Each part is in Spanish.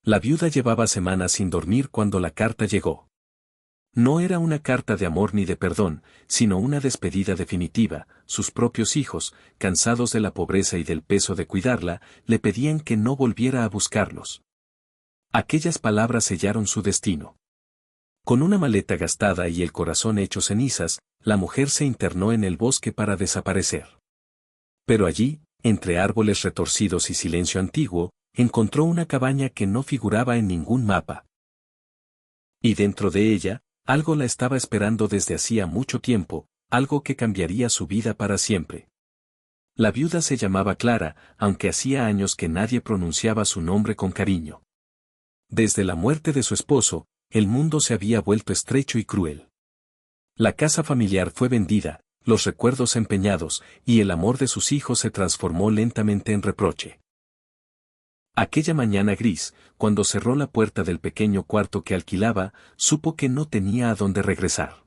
La viuda llevaba semanas sin dormir cuando la carta llegó. No era una carta de amor ni de perdón, sino una despedida definitiva. Sus propios hijos, cansados de la pobreza y del peso de cuidarla, le pedían que no volviera a buscarlos. Aquellas palabras sellaron su destino. Con una maleta gastada y el corazón hecho cenizas, la mujer se internó en el bosque para desaparecer. Pero allí, entre árboles retorcidos y silencio antiguo, encontró una cabaña que no figuraba en ningún mapa. Y dentro de ella, algo la estaba esperando desde hacía mucho tiempo, algo que cambiaría su vida para siempre. La viuda se llamaba Clara, aunque hacía años que nadie pronunciaba su nombre con cariño. Desde la muerte de su esposo, el mundo se había vuelto estrecho y cruel. La casa familiar fue vendida, los recuerdos empeñados, y el amor de sus hijos se transformó lentamente en reproche. Aquella mañana gris, cuando cerró la puerta del pequeño cuarto que alquilaba, supo que no tenía a dónde regresar.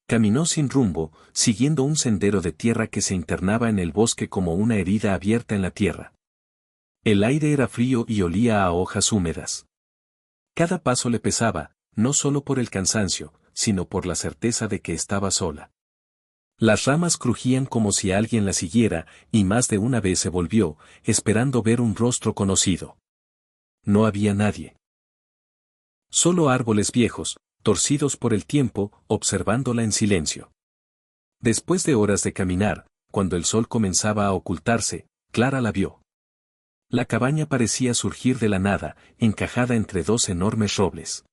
Caminó sin rumbo, siguiendo un sendero de tierra que se internaba en el bosque como una herida abierta en la tierra. El aire era frío y olía a hojas húmedas. Cada paso le pesaba, no solo por el cansancio, sino por la certeza de que estaba sola. Las ramas crujían como si alguien la siguiera, y más de una vez se volvió, esperando ver un rostro conocido. No había nadie. Solo árboles viejos, torcidos por el tiempo, observándola en silencio. Después de horas de caminar, cuando el sol comenzaba a ocultarse, Clara la vio. La cabaña parecía surgir de la nada, encajada entre dos enormes robles.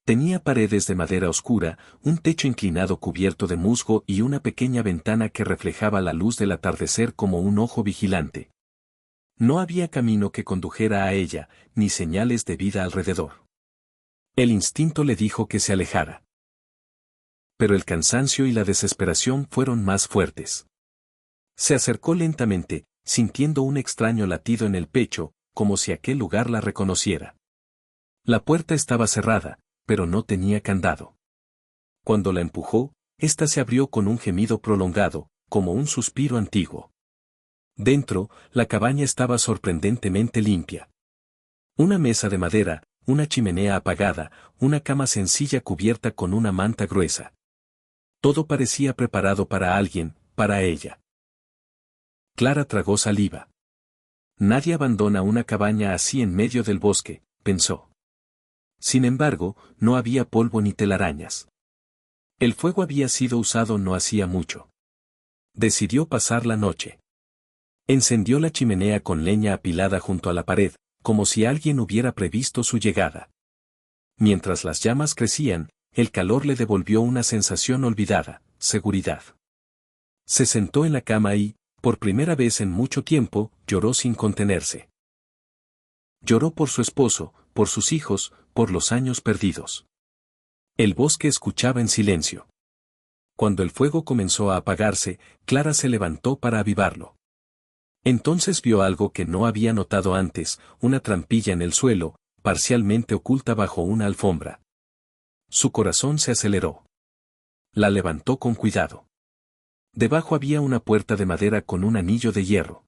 Tenía paredes de madera oscura, un techo inclinado cubierto de musgo y una pequeña ventana que reflejaba la luz del atardecer como un ojo vigilante. No había camino que condujera a ella, ni señales de vida alrededor. El instinto le dijo que se alejara. Pero el cansancio y la desesperación fueron más fuertes. Se acercó lentamente, sintiendo un extraño latido en el pecho, como si aquel lugar la reconociera. La puerta estaba cerrada, pero no tenía candado. Cuando la empujó, ésta se abrió con un gemido prolongado, como un suspiro antiguo. Dentro, la cabaña estaba sorprendentemente limpia. Una mesa de madera, una chimenea apagada, una cama sencilla cubierta con una manta gruesa. Todo parecía preparado para alguien, para ella. Clara tragó saliva. Nadie abandona una cabaña así en medio del bosque, pensó. Sin embargo, no había polvo ni telarañas. El fuego había sido usado no hacía mucho. Decidió pasar la noche. Encendió la chimenea con leña apilada junto a la pared, como si alguien hubiera previsto su llegada. Mientras las llamas crecían, el calor le devolvió una sensación olvidada, seguridad. Se sentó en la cama y, por primera vez en mucho tiempo, lloró sin contenerse. Lloró por su esposo, por sus hijos, por los años perdidos. El bosque escuchaba en silencio. Cuando el fuego comenzó a apagarse, Clara se levantó para avivarlo. Entonces vio algo que no había notado antes, una trampilla en el suelo, parcialmente oculta bajo una alfombra. Su corazón se aceleró. La levantó con cuidado. Debajo había una puerta de madera con un anillo de hierro.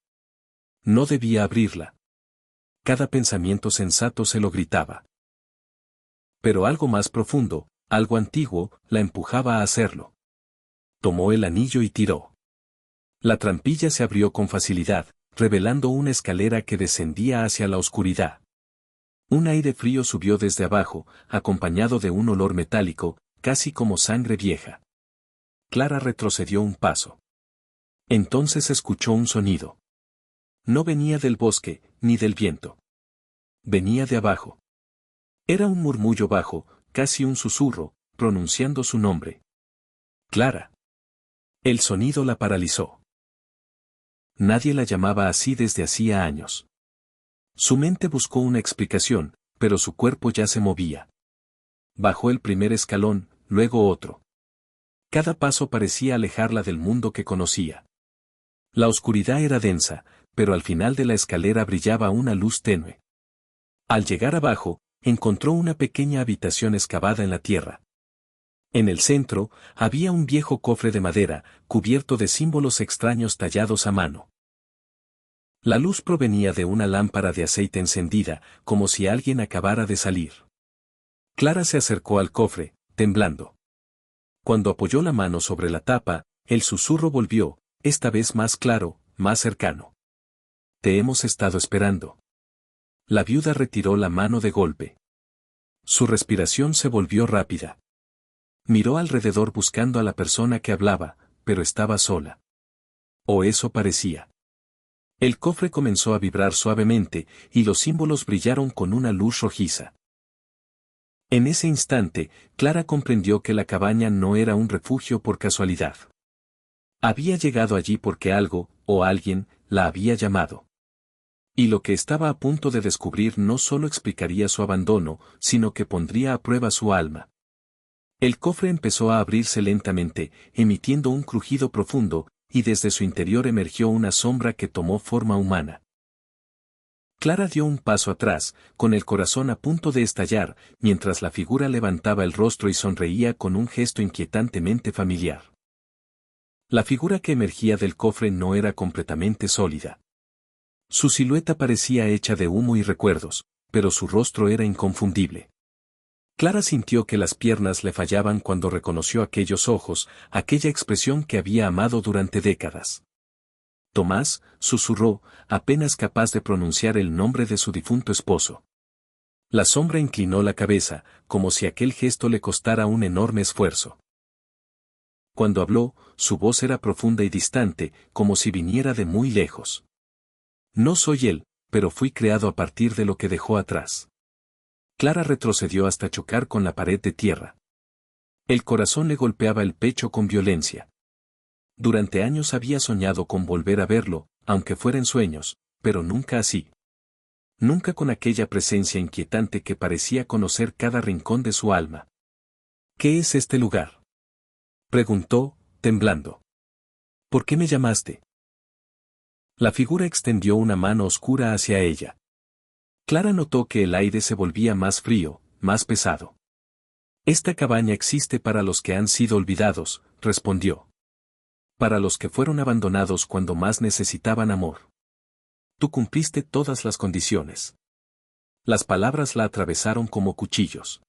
No debía abrirla. Cada pensamiento sensato se lo gritaba. Pero algo más profundo, algo antiguo, la empujaba a hacerlo. Tomó el anillo y tiró. La trampilla se abrió con facilidad, revelando una escalera que descendía hacia la oscuridad. Un aire frío subió desde abajo, acompañado de un olor metálico, casi como sangre vieja. Clara retrocedió un paso. Entonces escuchó un sonido. No venía del bosque, ni del viento. Venía de abajo. Era un murmullo bajo, casi un susurro, pronunciando su nombre. Clara. El sonido la paralizó. Nadie la llamaba así desde hacía años. Su mente buscó una explicación, pero su cuerpo ya se movía. Bajó el primer escalón, luego otro. Cada paso parecía alejarla del mundo que conocía. La oscuridad era densa, pero al final de la escalera brillaba una luz tenue. Al llegar abajo, encontró una pequeña habitación excavada en la tierra. En el centro, había un viejo cofre de madera, cubierto de símbolos extraños tallados a mano. La luz provenía de una lámpara de aceite encendida, como si alguien acabara de salir. Clara se acercó al cofre, temblando. Cuando apoyó la mano sobre la tapa, el susurro volvió, esta vez más claro, más cercano. Te hemos estado esperando. La viuda retiró la mano de golpe. Su respiración se volvió rápida. Miró alrededor buscando a la persona que hablaba, pero estaba sola. O eso parecía. El cofre comenzó a vibrar suavemente, y los símbolos brillaron con una luz rojiza. En ese instante, Clara comprendió que la cabaña no era un refugio por casualidad. Había llegado allí porque algo, o alguien, la había llamado. Y lo que estaba a punto de descubrir no solo explicaría su abandono, sino que pondría a prueba su alma. El cofre empezó a abrirse lentamente, emitiendo un crujido profundo, y desde su interior emergió una sombra que tomó forma humana. Clara dio un paso atrás, con el corazón a punto de estallar, mientras la figura levantaba el rostro y sonreía con un gesto inquietantemente familiar. La figura que emergía del cofre no era completamente sólida. Su silueta parecía hecha de humo y recuerdos, pero su rostro era inconfundible. Clara sintió que las piernas le fallaban cuando reconoció aquellos ojos, aquella expresión que había amado durante décadas. Tomás, susurró, apenas capaz de pronunciar el nombre de su difunto esposo. La sombra inclinó la cabeza, como si aquel gesto le costara un enorme esfuerzo. Cuando habló, su voz era profunda y distante, como si viniera de muy lejos. No soy él, pero fui creado a partir de lo que dejó atrás. Clara retrocedió hasta chocar con la pared de tierra. El corazón le golpeaba el pecho con violencia. Durante años había soñado con volver a verlo, aunque fuera en sueños, pero nunca así. Nunca con aquella presencia inquietante que parecía conocer cada rincón de su alma. ¿Qué es este lugar?, preguntó, temblando. ¿Por qué me llamaste? La figura extendió una mano oscura hacia ella. Clara notó que el aire se volvía más frío, más pesado. Esta cabaña existe para los que han sido olvidados, respondió. Para los que fueron abandonados cuando más necesitaban amor. Tú cumpliste todas las condiciones. Las palabras la atravesaron como cuchillos.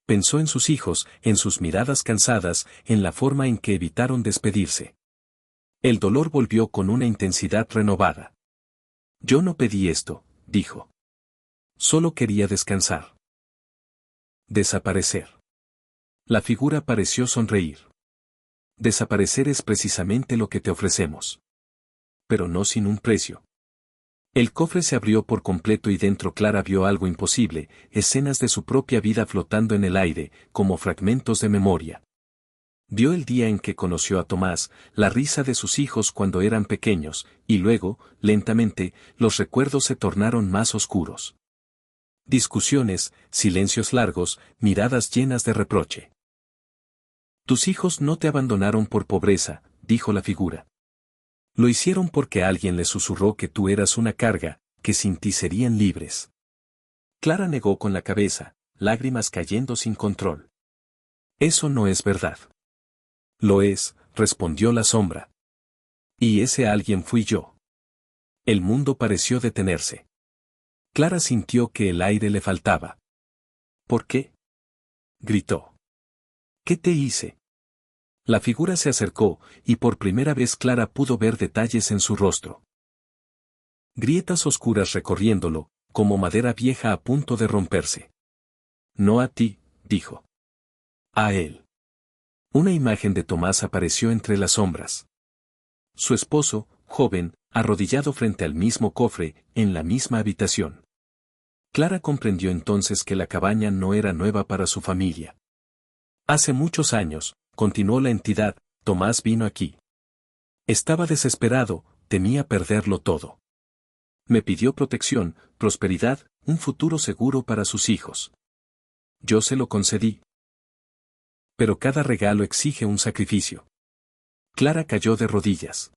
Pensó en sus hijos, en sus miradas cansadas, en la forma en que evitaron despedirse. El dolor volvió con una intensidad renovada. Yo no pedí esto, dijo. Solo quería descansar. Desaparecer. La figura pareció sonreír. Desaparecer es precisamente lo que te ofrecemos. Pero no sin un precio. El cofre se abrió por completo y dentro Clara vio algo imposible, escenas de su propia vida flotando en el aire, como fragmentos de memoria. Vio el día en que conoció a Tomás, la risa de sus hijos cuando eran pequeños, y luego, lentamente, los recuerdos se tornaron más oscuros. Discusiones, silencios largos, miradas llenas de reproche. Tus hijos no te abandonaron por pobreza, dijo la figura. Lo hicieron porque alguien les susurró que tú eras una carga, que sin ti serían libres. Clara negó con la cabeza, lágrimas cayendo sin control. Eso no es verdad. Lo es, respondió la sombra. Y ese alguien fui yo. El mundo pareció detenerse. Clara sintió que el aire le faltaba. ¿Por qué?, gritó. ¿Qué te hice? La figura se acercó, y por primera vez Clara pudo ver detalles en su rostro. Grietas oscuras recorriéndolo, como madera vieja a punto de romperse. No a ti, dijo. A él. Una imagen de Tomás apareció entre las sombras. Su esposo, joven, arrodillado frente al mismo cofre, en la misma habitación. Clara comprendió entonces que la cabaña no era nueva para su familia. Hace muchos años, continuó la entidad, Tomás vino aquí. Estaba desesperado, temía perderlo todo. Me pidió protección, prosperidad, un futuro seguro para sus hijos. Yo se lo concedí. Pero cada regalo exige un sacrificio. Clara cayó de rodillas.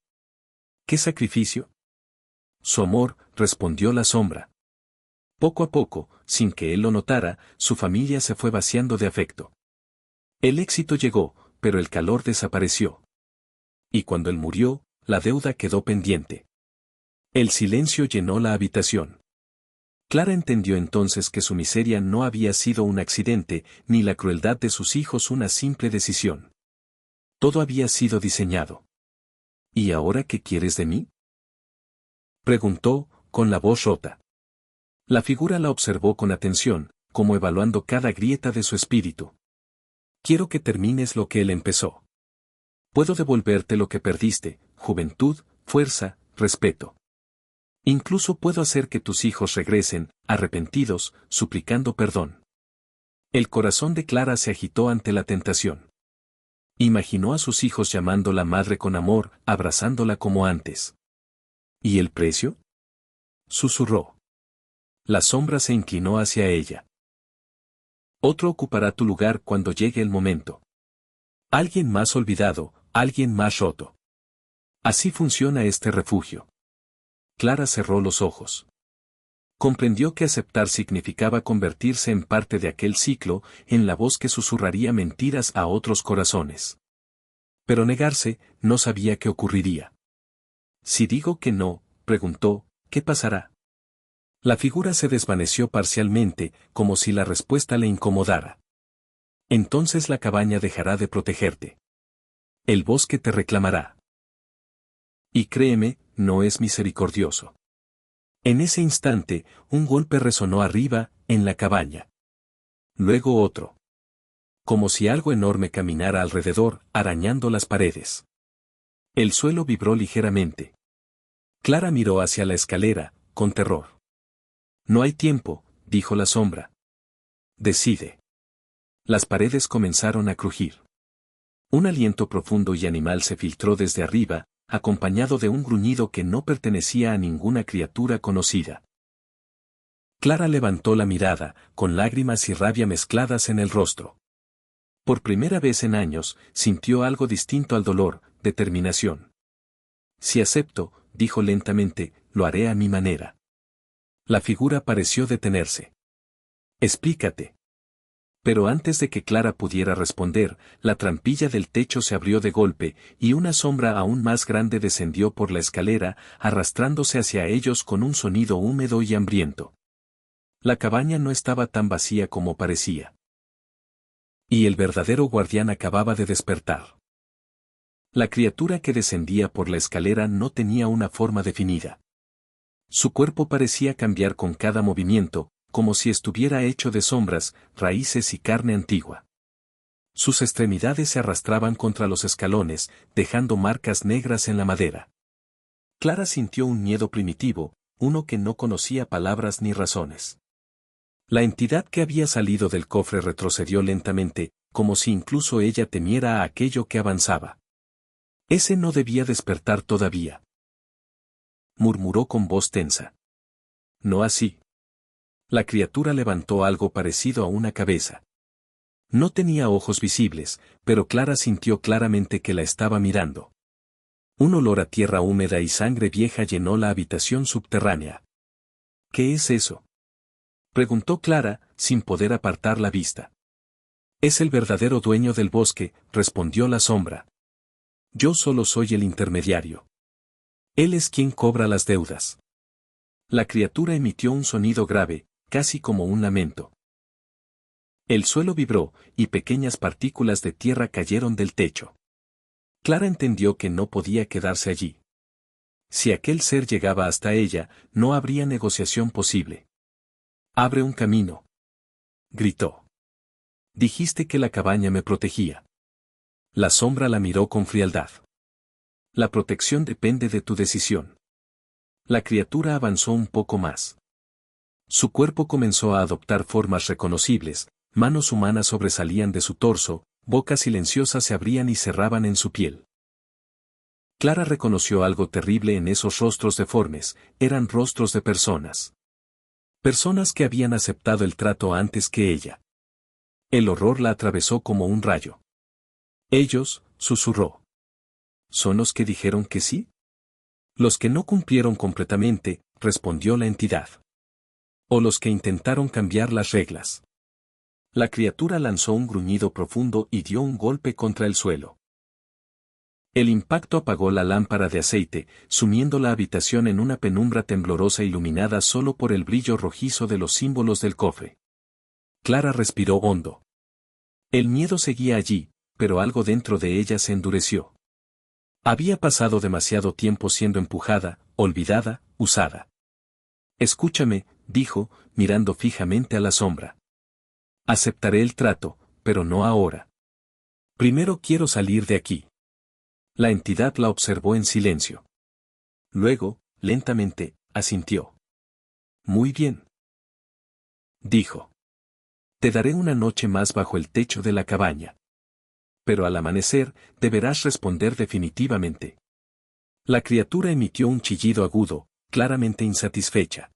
¿Qué sacrificio? Su amor, respondió la sombra. Poco a poco, sin que él lo notara, su familia se fue vaciando de afecto. El éxito llegó, pero el calor desapareció. Y cuando él murió, la deuda quedó pendiente. El silencio llenó la habitación. Clara entendió entonces que su miseria no había sido un accidente, ni la crueldad de sus hijos una simple decisión. Todo había sido diseñado. ¿Y ahora qué quieres de mí?, preguntó, con la voz rota. La figura la observó con atención, como evaluando cada grieta de su espíritu. Quiero que termines lo que él empezó. Puedo devolverte lo que perdiste: juventud, fuerza, respeto. Incluso puedo hacer que tus hijos regresen, arrepentidos, suplicando perdón. El corazón de Clara se agitó ante la tentación. Imaginó a sus hijos llamándola madre con amor, abrazándola como antes. ¿Y el precio?, susurró. La sombra se inclinó hacia ella. Otro ocupará tu lugar cuando llegue el momento. Alguien más olvidado, alguien más roto. Así funciona este refugio. Clara cerró los ojos. Comprendió que aceptar significaba convertirse en parte de aquel ciclo, en la voz que susurraría mentiras a otros corazones. Pero negarse, no sabía qué ocurriría. Si digo que no, preguntó, ¿qué pasará? La figura se desvaneció parcialmente, como si la respuesta le incomodara. Entonces la cabaña dejará de protegerte. El bosque te reclamará. Y créeme, no es misericordioso. En ese instante, un golpe resonó arriba, en la cabaña. Luego otro. Como si algo enorme caminara alrededor, arañando las paredes. El suelo vibró ligeramente. Clara miró hacia la escalera, con terror. No hay tiempo, dijo la sombra. Decide. Las paredes comenzaron a crujir. Un aliento profundo y animal se filtró desde arriba, acompañado de un gruñido que no pertenecía a ninguna criatura conocida. Clara levantó la mirada, con lágrimas y rabia mezcladas en el rostro. Por primera vez en años, sintió algo distinto al dolor: determinación. Si acepto, dijo lentamente, lo haré a mi manera. La figura pareció detenerse. Explícate. Pero antes de que Clara pudiera responder, la trampilla del techo se abrió de golpe, y una sombra aún más grande descendió por la escalera, arrastrándose hacia ellos con un sonido húmedo y hambriento. La cabaña no estaba tan vacía como parecía. Y el verdadero guardián acababa de despertar. La criatura que descendía por la escalera no tenía una forma definida. Su cuerpo parecía cambiar con cada movimiento, como si estuviera hecho de sombras, raíces y carne antigua. Sus extremidades se arrastraban contra los escalones, dejando marcas negras en la madera. Clara sintió un miedo primitivo, uno que no conocía palabras ni razones. La entidad que había salido del cofre retrocedió lentamente, como si incluso ella temiera a aquello que avanzaba. Ese no debía despertar todavía, murmuró con voz tensa. No así. La criatura levantó algo parecido a una cabeza. No tenía ojos visibles, pero Clara sintió claramente que la estaba mirando. Un olor a tierra húmeda y sangre vieja llenó la habitación subterránea. ¿Qué es eso?, preguntó Clara, sin poder apartar la vista. Es el verdadero dueño del bosque, respondió la sombra. Yo solo soy el intermediario. Él es quien cobra las deudas. La criatura emitió un sonido grave, casi como un lamento. El suelo vibró, y pequeñas partículas de tierra cayeron del techo. Clara entendió que no podía quedarse allí. Si aquel ser llegaba hasta ella, no habría negociación posible. Abre un camino, gritó. Dijiste que la cabaña me protegía. La sombra la miró con frialdad. La protección depende de tu decisión. La criatura avanzó un poco más. Su cuerpo comenzó a adoptar formas reconocibles, manos humanas sobresalían de su torso, bocas silenciosas se abrían y cerraban en su piel. Clara reconoció algo terrible en esos rostros deformes: eran rostros de personas. Personas que habían aceptado el trato antes que ella. El horror la atravesó como un rayo. Ellos, susurró. ¿Son los que dijeron que sí? Los que no cumplieron completamente, respondió la entidad. O los que intentaron cambiar las reglas. La criatura lanzó un gruñido profundo y dio un golpe contra el suelo. El impacto apagó la lámpara de aceite, sumiendo la habitación en una penumbra temblorosa iluminada solo por el brillo rojizo de los símbolos del cofre. Clara respiró hondo. El miedo seguía allí, pero algo dentro de ella se endureció. Había pasado demasiado tiempo siendo empujada, olvidada, usada. Escúchame, dijo, mirando fijamente a la sombra. Aceptaré el trato, pero no ahora. Primero quiero salir de aquí. La entidad la observó en silencio. Luego, lentamente, asintió. Muy bien. Dijo. Te daré una noche más bajo el techo de la cabaña. Pero al amanecer, deberás responder definitivamente. La criatura emitió un chillido agudo, claramente insatisfecha.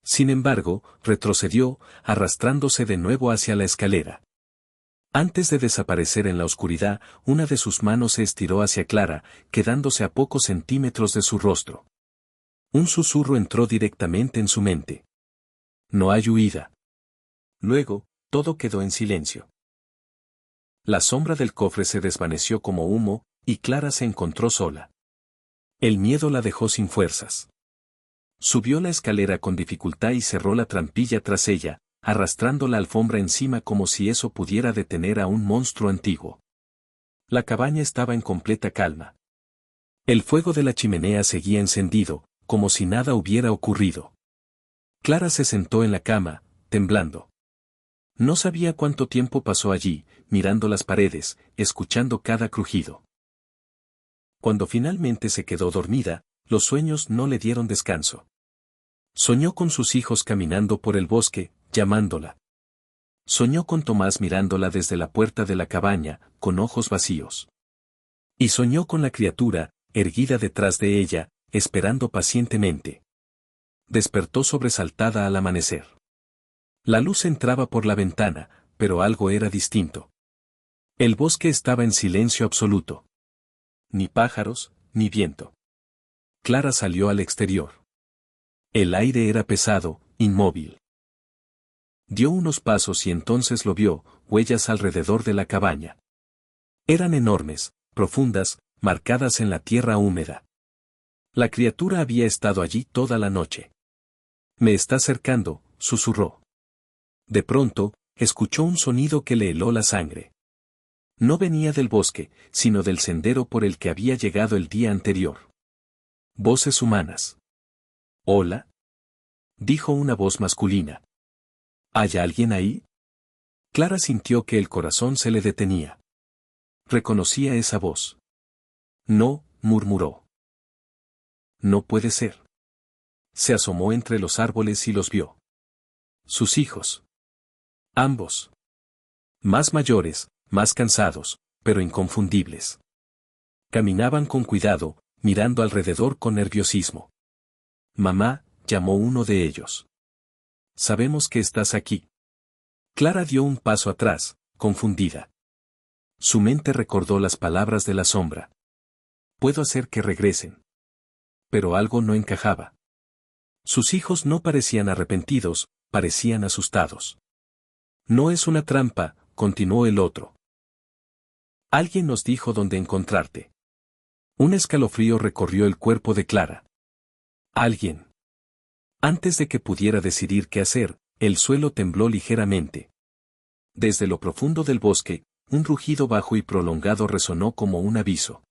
Sin embargo, retrocedió, arrastrándose de nuevo hacia la escalera. Antes de desaparecer en la oscuridad, una de sus manos se estiró hacia Clara, quedándose a pocos centímetros de su rostro. Un susurro entró directamente en su mente. No hay huida. Luego, todo quedó en silencio. La sombra del cofre se desvaneció como humo, y Clara se encontró sola. El miedo la dejó sin fuerzas. Subió la escalera con dificultad y cerró la trampilla tras ella, arrastrando la alfombra encima como si eso pudiera detener a un monstruo antiguo. La cabaña estaba en completa calma. El fuego de la chimenea seguía encendido, como si nada hubiera ocurrido. Clara se sentó en la cama, temblando. No sabía cuánto tiempo pasó allí, mirando las paredes, escuchando cada crujido. Cuando finalmente se quedó dormida, los sueños no le dieron descanso. Soñó con sus hijos caminando por el bosque, llamándola. Soñó con Tomás mirándola desde la puerta de la cabaña, con ojos vacíos. Y soñó con la criatura, erguida detrás de ella, esperando pacientemente. Despertó sobresaltada al amanecer. La luz entraba por la ventana, pero algo era distinto. El bosque estaba en silencio absoluto. Ni pájaros, ni viento. Clara salió al exterior. El aire era pesado, inmóvil. Dio unos pasos y entonces lo vio, huellas alrededor de la cabaña. Eran enormes, profundas, marcadas en la tierra húmeda. La criatura había estado allí toda la noche. Me está cercando, susurró. De pronto, escuchó un sonido que le heló la sangre. No venía del bosque, sino del sendero por el que había llegado el día anterior. Voces humanas. «Hola», dijo una voz masculina. ¿Hay alguien ahí? Clara sintió que el corazón se le detenía. Reconocía esa voz. No, murmuró. No puede ser. Se asomó entre los árboles y los vio. Sus hijos. Ambos. Más mayores, más cansados, pero inconfundibles. Caminaban con cuidado, mirando alrededor con nerviosismo. Mamá, llamó uno de ellos. Sabemos que estás aquí. Clara dio un paso atrás, confundida. Su mente recordó las palabras de la sombra. Puedo hacer que regresen. Pero algo no encajaba. Sus hijos no parecían arrepentidos, parecían asustados. No es una trampa, continuó el otro. Alguien nos dijo dónde encontrarte. Un escalofrío recorrió el cuerpo de Clara. Alguien. Antes de que pudiera decidir qué hacer, el suelo tembló ligeramente. Desde lo profundo del bosque, un rugido bajo y prolongado resonó como un aviso.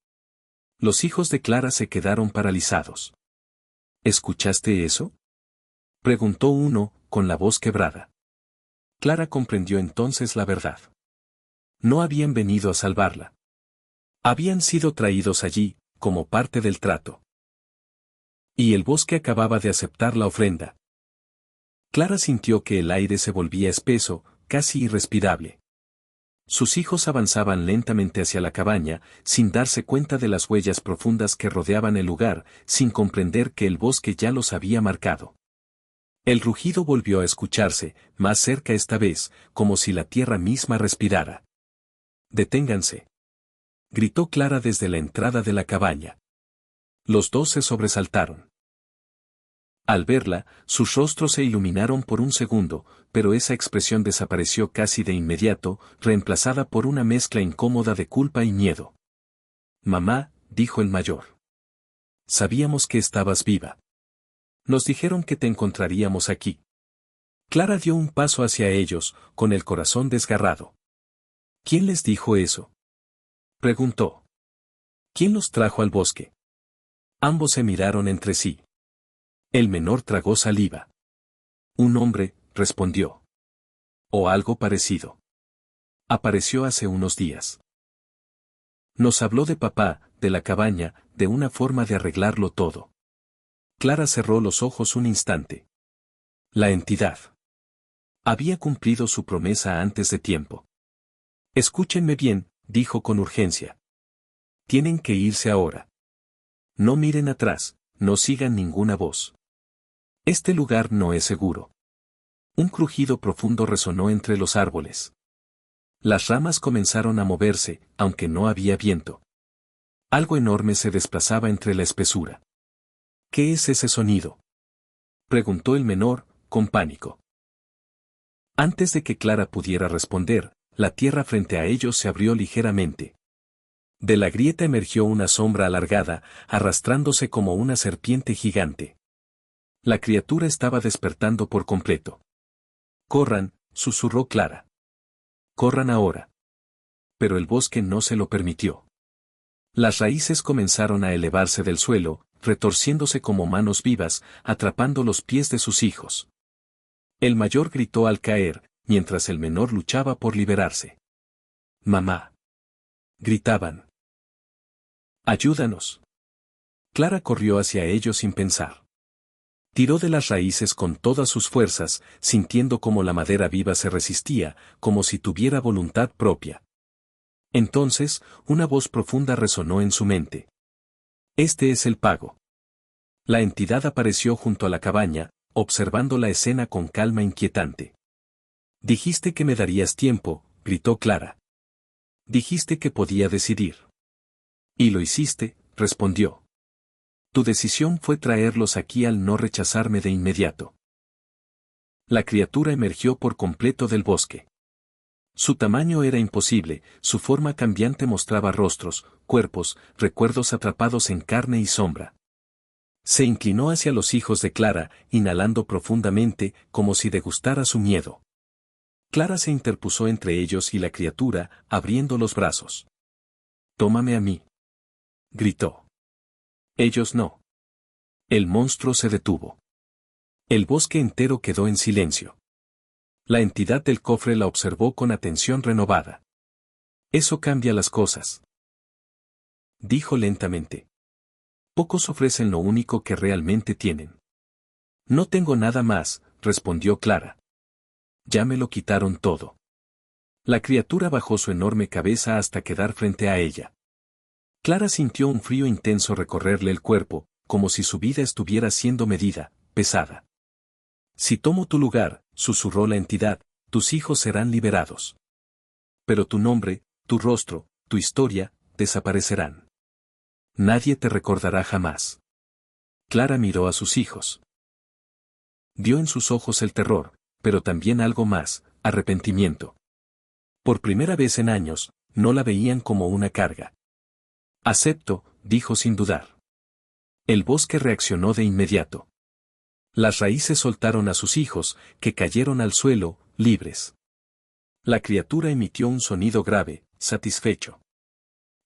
Los hijos de Clara se quedaron paralizados. ¿Escuchaste eso?, preguntó uno, con la voz quebrada. Clara comprendió entonces la verdad. No habían venido a salvarla. Habían sido traídos allí, como parte del trato. Y el bosque acababa de aceptar la ofrenda. Clara sintió que el aire se volvía espeso, casi irrespirable. Sus hijos avanzaban lentamente hacia la cabaña, sin darse cuenta de las huellas profundas que rodeaban el lugar, sin comprender que el bosque ya los había marcado. El rugido volvió a escucharse, más cerca esta vez, como si la tierra misma respirara. «Deténganse», gritó Clara desde la entrada de la cabaña. Los dos se sobresaltaron. Al verla, sus rostros se iluminaron por un segundo, pero esa expresión desapareció casi de inmediato, reemplazada por una mezcla incómoda de culpa y miedo. Mamá, dijo el mayor. Sabíamos que estabas viva. Nos dijeron que te encontraríamos aquí. Clara dio un paso hacia ellos, con el corazón desgarrado. ¿Quién les dijo eso? Preguntó. ¿Quién los trajo al bosque? Ambos se miraron entre sí. El menor tragó saliva. Un hombre, respondió. O algo parecido. Apareció hace unos días. Nos habló de papá, de la cabaña, de una forma de arreglarlo todo. Clara cerró los ojos un instante. La entidad. Había cumplido su promesa antes de tiempo. Escúchenme bien, dijo con urgencia. Tienen que irse ahora. No miren atrás, no sigan ninguna voz. Este lugar no es seguro. Un crujido profundo resonó entre los árboles. Las ramas comenzaron a moverse, aunque no había viento. Algo enorme se desplazaba entre la espesura. ¿Qué es ese sonido?, preguntó el menor, con pánico. Antes de que Clara pudiera responder, la tierra frente a ellos se abrió ligeramente. De la grieta emergió una sombra alargada, arrastrándose como una serpiente gigante. La criatura estaba despertando por completo. «Corran», susurró Clara. «Corran ahora». Pero el bosque no se lo permitió. Las raíces comenzaron a elevarse del suelo, retorciéndose como manos vivas, atrapando los pies de sus hijos. El mayor gritó al caer, mientras el menor luchaba por liberarse. «¡Mamá!», gritaban. «¡Ayúdanos!». Clara corrió hacia ellos sin pensar. Tiró de las raíces con todas sus fuerzas, sintiendo cómo la madera viva se resistía, como si tuviera voluntad propia. Entonces, una voz profunda resonó en su mente. «Este es el pago». La entidad apareció junto a la cabaña, observando la escena con calma inquietante. «Dijiste que me darías tiempo», gritó Clara. «Dijiste que podía decidir». «Y lo hiciste», respondió. «Tu decisión fue traerlos aquí al no rechazarme de inmediato». La criatura emergió por completo del bosque. Su tamaño era imposible, su forma cambiante mostraba rostros, cuerpos, recuerdos atrapados en carne y sombra. Se inclinó hacia los hijos de Clara, inhalando profundamente, como si degustara su miedo. Clara se interpuso entre ellos y la criatura, abriendo los brazos. «Tómame a mí», gritó. Ellos no. El monstruo se detuvo. El bosque entero quedó en silencio. La entidad del cofre la observó con atención renovada. «Eso cambia las cosas», dijo lentamente. «Pocos ofrecen lo único que realmente tienen». «No tengo nada más», respondió Clara. «Ya me lo quitaron todo». La criatura bajó su enorme cabeza hasta quedar frente a ella. Clara sintió un frío intenso recorrerle el cuerpo, como si su vida estuviera siendo medida, pesada. «Si tomo tu lugar», susurró la entidad, «tus hijos serán liberados. Pero tu nombre, tu rostro, tu historia, desaparecerán. Nadie te recordará jamás». Clara miró a sus hijos. Vio en sus ojos el terror, pero también algo más, arrepentimiento. Por primera vez en años, no la veían como una carga. «Acepto», dijo sin dudar. El bosque reaccionó de inmediato. Las raíces soltaron a sus hijos, que cayeron al suelo, libres. La criatura emitió un sonido grave, satisfecho.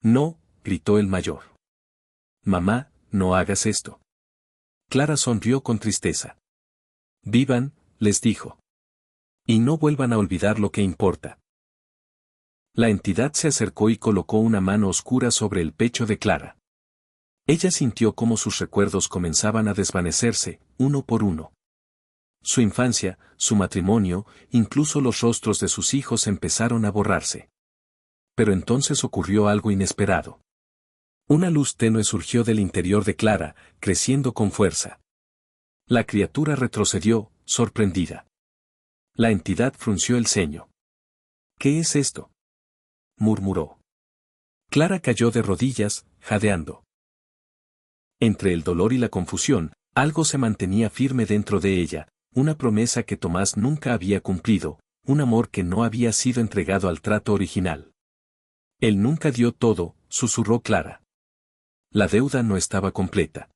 «No», gritó el mayor. «Mamá, no hagas esto». Clara sonrió con tristeza. «Vivan», les dijo. «Y no vuelvan a olvidar lo que importa». La entidad se acercó y colocó una mano oscura sobre el pecho de Clara. Ella sintió cómo sus recuerdos comenzaban a desvanecerse, uno por uno. Su infancia, su matrimonio, incluso los rostros de sus hijos empezaron a borrarse. Pero entonces ocurrió algo inesperado. Una luz tenue surgió del interior de Clara, creciendo con fuerza. La criatura retrocedió, sorprendida. La entidad frunció el ceño. «¿Qué es esto?», murmuró. Clara cayó de rodillas, jadeando. Entre el dolor y la confusión, algo se mantenía firme dentro de ella, una promesa que Tomás nunca había cumplido, un amor que no había sido entregado al trato original. «Él nunca dio todo», susurró Clara. La deuda no estaba completa.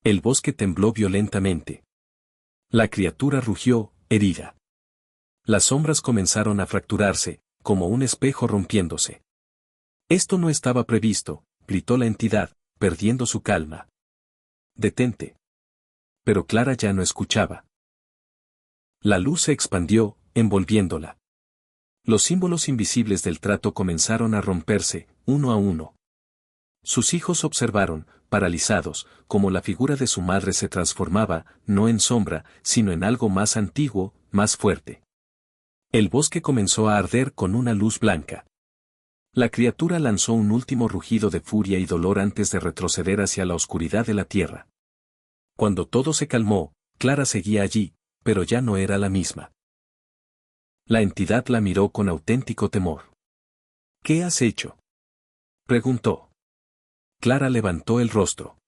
El bosque tembló violentamente. La criatura rugió, herida. Las sombras comenzaron a fracturarse, como un espejo rompiéndose. Esto no estaba previsto, gritó la entidad, perdiendo su calma. Detente. Pero Clara ya no escuchaba. La luz se expandió, envolviéndola. Los símbolos invisibles del trato comenzaron a romperse, uno a uno. Sus hijos observaron, paralizados, cómo la figura de su madre se transformaba, no en sombra, sino en algo más antiguo, más fuerte. El bosque comenzó a arder con una luz blanca. La criatura lanzó un último rugido de furia y dolor antes de retroceder hacia la oscuridad de la tierra. Cuando todo se calmó, Clara seguía allí, pero ya no era la misma. La entidad la miró con auténtico temor. ¿Qué has hecho?, preguntó. Clara levantó el rostro.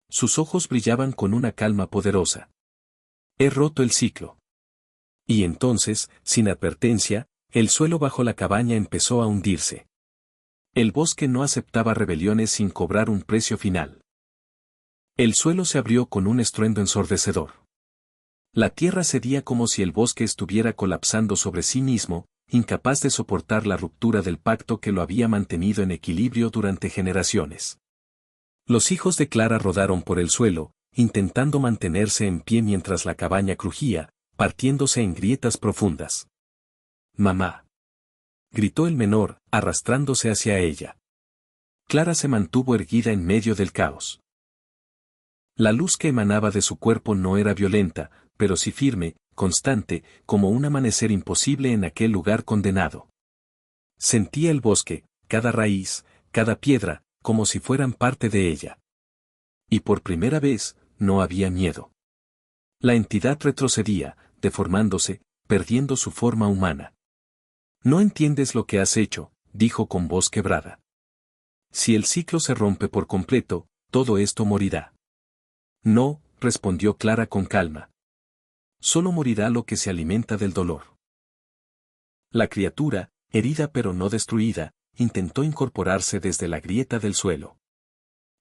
Sus ojos brillaban con una calma poderosa. He roto el ciclo. Y entonces, sin advertencia, el suelo bajo la cabaña empezó a hundirse. El bosque no aceptaba rebeliones sin cobrar un precio final. El suelo se abrió con un estruendo ensordecedor. La tierra cedía como si el bosque estuviera colapsando sobre sí mismo, incapaz de soportar la ruptura del pacto que lo había mantenido en equilibrio durante generaciones. Los hijos de Clara rodaron por el suelo, intentando mantenerse en pie mientras la cabaña crujía, partiéndose en grietas profundas. «Mamá», gritó el menor, arrastrándose hacia ella. Clara se mantuvo erguida en medio del caos. La luz que emanaba de su cuerpo no era violenta, pero sí firme, constante, como un amanecer imposible en aquel lugar condenado. Sentía el bosque, cada raíz, cada piedra, como si fueran parte de ella. Y por primera vez, no había miedo. La entidad retrocedía, deformándose, perdiendo su forma humana. «No entiendes lo que has hecho», dijo con voz quebrada. «Si el ciclo se rompe por completo, todo esto morirá». «No», respondió Clara con calma. «Solo morirá lo que se alimenta del dolor». La criatura, herida pero no destruida, intentó incorporarse desde la grieta del suelo.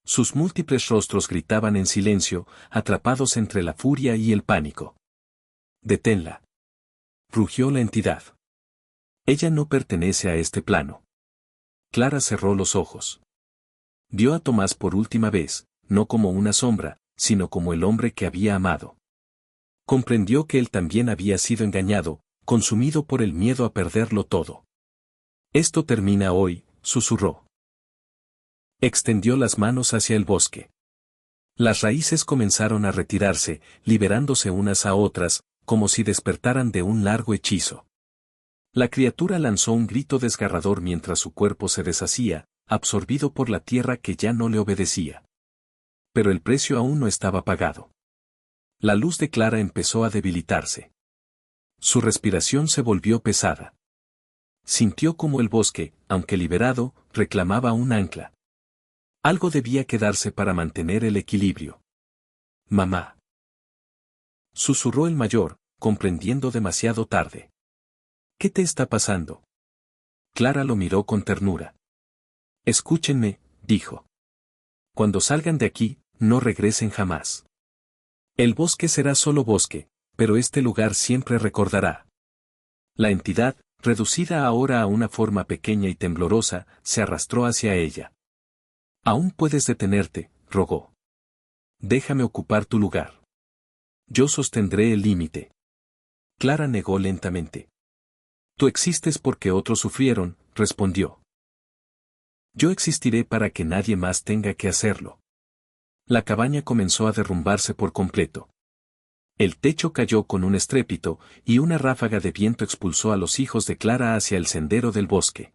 Sus múltiples rostros gritaban en silencio, atrapados entre la furia y el pánico. «Deténla», rugió la entidad. «Ella no pertenece a este plano». Clara cerró los ojos. Vio a Tomás por última vez, no como una sombra, sino como el hombre que había amado. Comprendió que él también había sido engañado, consumido por el miedo a perderlo todo. «Esto termina hoy», susurró. Extendió las manos hacia el bosque. Las raíces comenzaron a retirarse, liberándose unas a otras, como si despertaran de un largo hechizo. La criatura lanzó un grito desgarrador mientras su cuerpo se deshacía, absorbido por la tierra que ya no le obedecía. Pero el precio aún no estaba pagado. La luz de Clara empezó a debilitarse. Su respiración se volvió pesada. Sintió como el bosque, aunque liberado, reclamaba un ancla. Algo debía quedarse para mantener el equilibrio. «Mamá», susurró el mayor, comprendiendo demasiado tarde. «¿Qué te está pasando?». Clara lo miró con ternura. «Escúchenme», dijo. «Cuando salgan de aquí, no regresen jamás. El bosque será solo bosque, pero este lugar siempre recordará». La entidad, reducida ahora a una forma pequeña y temblorosa, se arrastró hacia ella. «Aún puedes detenerte», rogó. «Déjame ocupar tu lugar. Yo sostendré el límite». Clara negó lentamente. «Tú existes porque otros sufrieron», respondió. «Yo existiré para que nadie más tenga que hacerlo». La cabaña comenzó a derrumbarse por completo. El techo cayó con un estrépito, y una ráfaga de viento expulsó a los hijos de Clara hacia el sendero del bosque.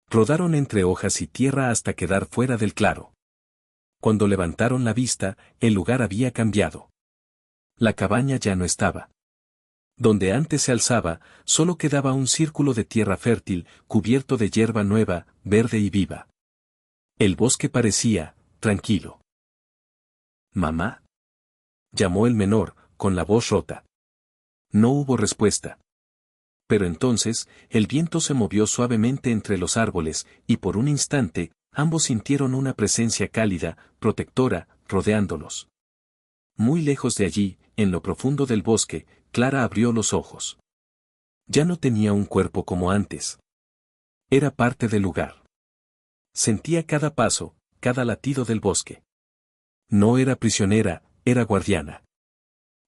Rodaron entre hojas y tierra hasta quedar fuera del claro. Cuando levantaron la vista, el lugar había cambiado. La cabaña ya no estaba. Donde antes se alzaba, solo quedaba un círculo de tierra fértil, cubierto de hierba nueva, verde y viva. El bosque parecía tranquilo. «¿Mamá?», llamó el menor, con la voz rota. No hubo respuesta. Pero entonces, el viento se movió suavemente entre los árboles, y por un instante, ambos sintieron una presencia cálida, protectora, rodeándolos. Muy lejos de allí, en lo profundo del bosque, Clara abrió los ojos. Ya no tenía un cuerpo como antes. Era parte del lugar. Sentía cada paso, cada latido del bosque. No era prisionera, era guardiana.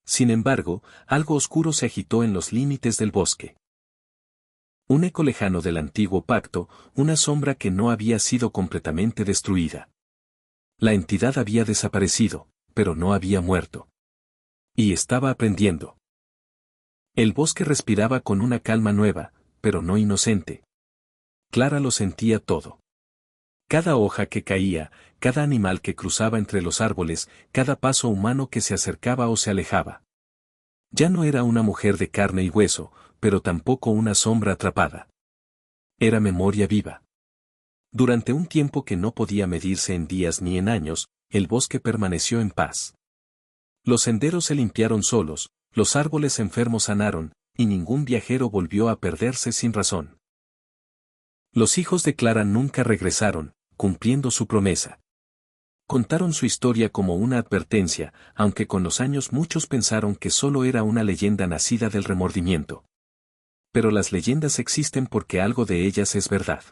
Sin embargo, algo oscuro se agitó en los límites del bosque. Un eco lejano del antiguo pacto, una sombra que no había sido completamente destruida. La entidad había desaparecido, pero no había muerto. Y estaba aprendiendo. El bosque respiraba con una calma nueva, pero no inocente. Clara lo sentía todo. Cada hoja que caía, cada animal que cruzaba entre los árboles, cada paso humano que se acercaba o se alejaba. Ya no era una mujer de carne y hueso, pero tampoco una sombra atrapada. Era memoria viva. Durante un tiempo que no podía medirse en días ni en años, el bosque permaneció en paz. Los senderos se limpiaron solos, los árboles enfermos sanaron, y ningún viajero volvió a perderse sin razón. Los hijos de Clara nunca regresaron, cumpliendo su promesa. Contaron su historia como una advertencia, aunque con los años muchos pensaron que solo era una leyenda nacida del remordimiento. Pero las leyendas existen porque algo de ellas es verdad.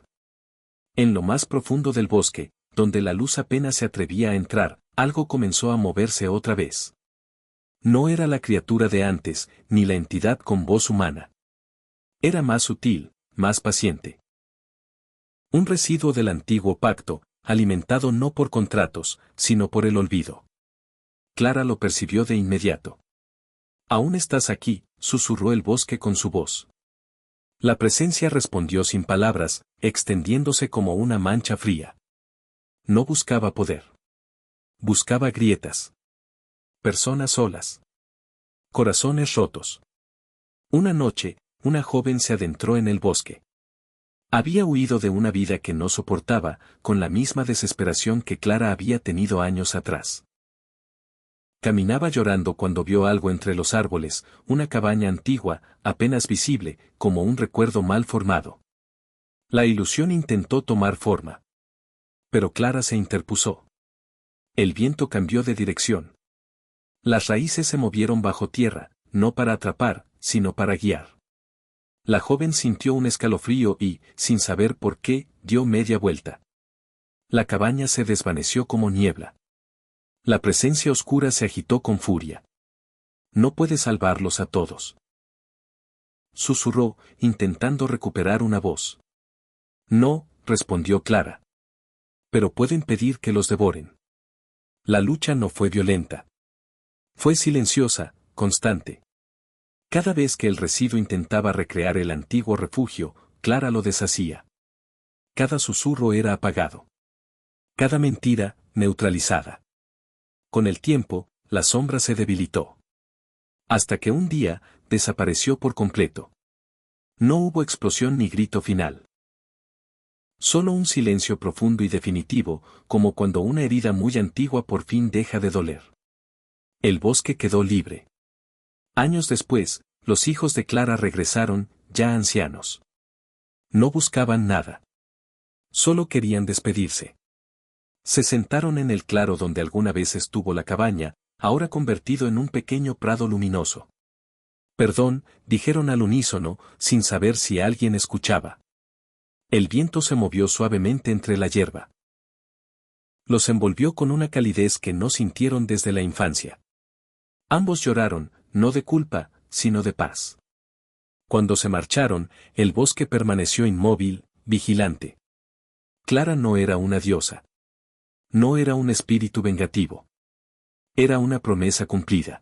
En lo más profundo del bosque, donde la luz apenas se atrevía a entrar, algo comenzó a moverse otra vez. No era la criatura de antes, ni la entidad con voz humana. Era más sutil, más paciente. Un residuo del antiguo pacto, alimentado no por contratos, sino por el olvido. Clara lo percibió de inmediato. «Aún estás aquí», susurró el bosque con su voz. La presencia respondió sin palabras, extendiéndose como una mancha fría. No buscaba poder. Buscaba grietas. Personas solas. Corazones rotos. Una noche, una joven se adentró en el bosque. Había huido de una vida que no soportaba, con la misma desesperación que Clara había tenido años atrás. Caminaba llorando cuando vio algo entre los árboles, una cabaña antigua, apenas visible, como un recuerdo mal formado. La ilusión intentó tomar forma. Pero Clara se interpuso. El viento cambió de dirección. Las raíces se movieron bajo tierra, no para atrapar, sino para guiar. La joven sintió un escalofrío y, sin saber por qué, dio media vuelta. La cabaña se desvaneció como niebla. La presencia oscura se agitó con furia. «No puede salvarlos a todos», susurró, intentando recuperar una voz. «No», respondió Clara. «Pero puedo impedir que los devoren». La lucha no fue violenta. Fue silenciosa, constante. Cada vez que el residuo intentaba recrear el antiguo refugio, Clara lo deshacía. Cada susurro era apagado. Cada mentira, neutralizada. Con el tiempo, la sombra se debilitó. Hasta que un día, desapareció por completo. No hubo explosión ni grito final. Solo un silencio profundo y definitivo, como cuando una herida muy antigua por fin deja de doler. El bosque quedó libre. Años después, los hijos de Clara regresaron, ya ancianos. No buscaban nada. Solo querían despedirse. Se sentaron en el claro donde alguna vez estuvo la cabaña, ahora convertido en un pequeño prado luminoso. «Perdón», dijeron al unísono, sin saber si alguien escuchaba. El viento se movió suavemente entre la hierba. Los envolvió con una calidez que no sintieron desde la infancia. Ambos lloraron, no de culpa, sino de paz. Cuando se marcharon, el bosque permaneció inmóvil, vigilante. Clara no era una diosa. No era un espíritu vengativo. Era una promesa cumplida.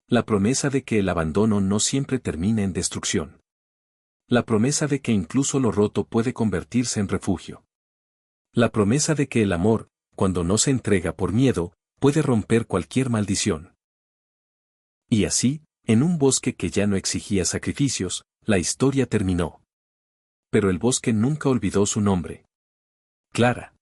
La promesa de que el abandono no siempre termina en destrucción. La promesa de que incluso lo roto puede convertirse en refugio. La promesa de que el amor, cuando no se entrega por miedo, puede romper cualquier maldición. Y así, en un bosque que ya no exigía sacrificios, la historia terminó. Pero el bosque nunca olvidó su nombre. Clara.